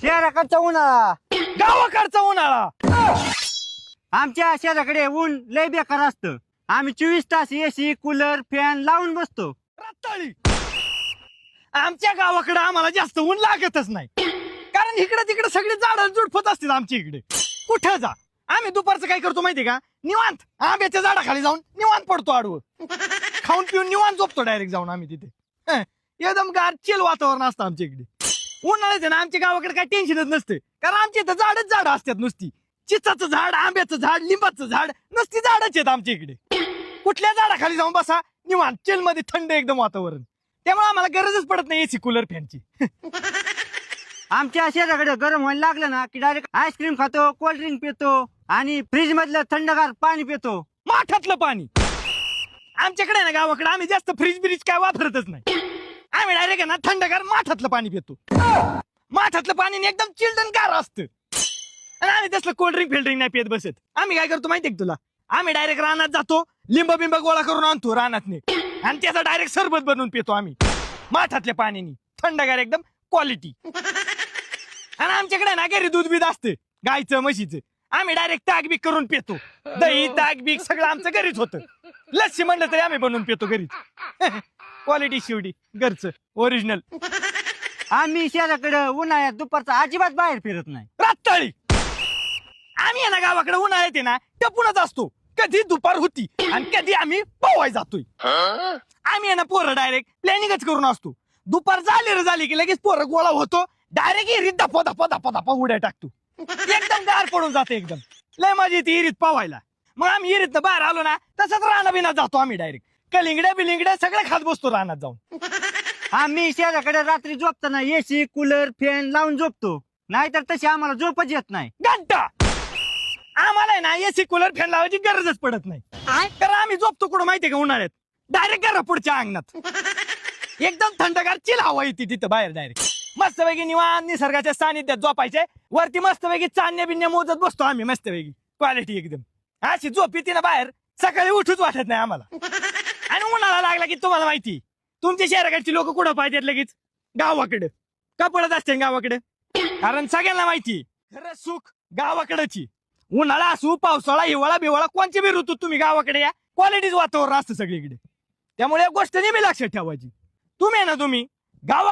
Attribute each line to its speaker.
Speaker 1: शहराकडचा उन्हाळा,
Speaker 2: गावाकडचा उन्हाळा.
Speaker 1: आमच्या शहराकडे ऊन लय बेकार असतं. आम्ही 24 तास एसी कूलर फॅन लावून बसतो.
Speaker 2: रताळी. आमच्या गावाकडे आम्हाला जास्त ऊन लागतच नाही, कारण इकडे तिकडे सगळे झाड जुडफत असतील आमच्या इकडे. कुठं जा, आम्ही दुपारचं काय करतो माहितीये का, निवांत आंब्याच्या झाडाखाली जाऊन निवांत पडतो आडवं, खाऊन पिऊन निवांत झोपतो डायरेक्ट जाऊन आम्ही तिथे. एकदम गार चिल वातावरण असतं आमच्या इकडे. उन्हाळ्याचं ना आमच्या गावाकडे काय टेन्शनच नसतं, कारण आमच्या इथं झाड असतात नुसती. चिचाचं झाड, आंब्याचं झाड, लिंबाचं झाड, नुसती झाडच आहेत आमच्या इकडे. कुठल्या झाडाखाली जाऊन बसा निवांत, चिल मध्ये थंड एकदम वातावरण. त्यामुळे आम्हाला गरजच पडत नाही एसी कूलर फॅनची.
Speaker 1: आमच्या शहराकडे गरम व्हायला लागलं ना की डायरेक्ट आईस्क्रीम खातो, कोल्ड्रिंक पितो आणि फ्रीज मधलं थंडगार पाणी पितो.
Speaker 2: माठातलं पाणी. आमच्याकडे ना गावाकडे आम्ही जास्त फ्रीज ब्रिज काय वापरतच नाही. आम्ही डायरेक्ट ना थंडगार माठातलं पाणी पितो. माठातलं पाणी एकदम चिल्डन गार असतं. आणि आम्ही तसलं कोल्ड्रिंक फिल्ड्रिंक नाही पित बसत. आम्ही काय करतो माहितीये का तुला, आम्ही डायरेक्ट रानात जातो, लिंब बिंब गोळा करून आणतो रानातने, आणि त्याचा डायरेक्ट सरबत बनवून पितो आम्ही माठातल्या पाण्याने, थंडगार एकदम क्वालिटी. आणि आमच्याकडे ना घरी दूध बीध असतं गायचं म्हशीचं, आम्ही डायरेक्ट ताक बीक करून पितो. दही ताक बीक सगळं आमचं घरीच होतं. लस्सी म्हणलं तरी आम्ही बनवून पितो घरीच. क्वालिटी शिवडी घरचं ओरिजिनल.
Speaker 1: आम्ही शहराकडे उन्हाळ्यात दुपारचं अजिबात बाहेर फिरत नाही.
Speaker 2: रात्ताळी. आम्ही आहे ना गावाकडे उन्हाळ्यात आहे ना टपूनच असतो. कधी दुपार होती आणि कधी आम्ही पोवाय जातोय. आम्ही आहे ना पोरं डायरेक्ट प्लॅनिंगच करून असतो. दुपार झाली की लगेच पोरं गोळा होतो, डायरेक्ट इरीत धपा धपा धपा धपा उड्या टाकतो. एकदम गार पडून जाते एकदम. लय मजा येते इरीत पावायला. मग आम्ही इरीत बाहेर आलो ना तसंच राणा बिना जातो आम्ही डायरेक्ट. कलिंगड्या बिलिंगड्या सगळं खात बसतो रानात जाऊन.
Speaker 1: आम्ही शहराकडे रात्री झोपताना एसी कूलर फॅन लावून झोपतो, नाहीतर तशी आम्हाला झोपच येत नाही.
Speaker 2: घंटा. आम्हाला आहे ना एसी कूलर फॅन लावायची गरजच पडत नाही, कारण आम्ही झोपतो कुठं माहितीये का उन्हाळ्यात, डायरेक्ट घरा पुढच्या अंगणात. एकदम थंडगार चिल हवा येते तिथं बाहेर डायरेक्ट. मस्तपैकी निवांत निसर्गाच्या सानिध्यात झोपायचे. वरती मस्तपैकी चांदण्या बिन्या मोजत बसतो आम्ही मस्तपैकी. क्वालिटी एकदम. अशी झोप येते ना बाहेर, सकाळी उठूच वाटत नाही आम्हाला. आणि उन्हाळा लागला की तुम्हाला माहिती, तुमच्या शहराकडची लोक कुठं पाहिजेत लगेच गावाकडे. का पडत असते गावाकडे, कारण सगळ्यांना माहिती खरं सुख गावाकडची. उन्हाळा असू पावसाळा हिवाळा बिवाळा कोणचे बी ऋतू तुम्ही गावाकडे या, क्वालिटीच वातावरण असतं सगळीकडे. त्यामुळे या गोष्ट नेहमी लक्षात ठेवायची. तुम्ही आहे ना तुम्ही गावा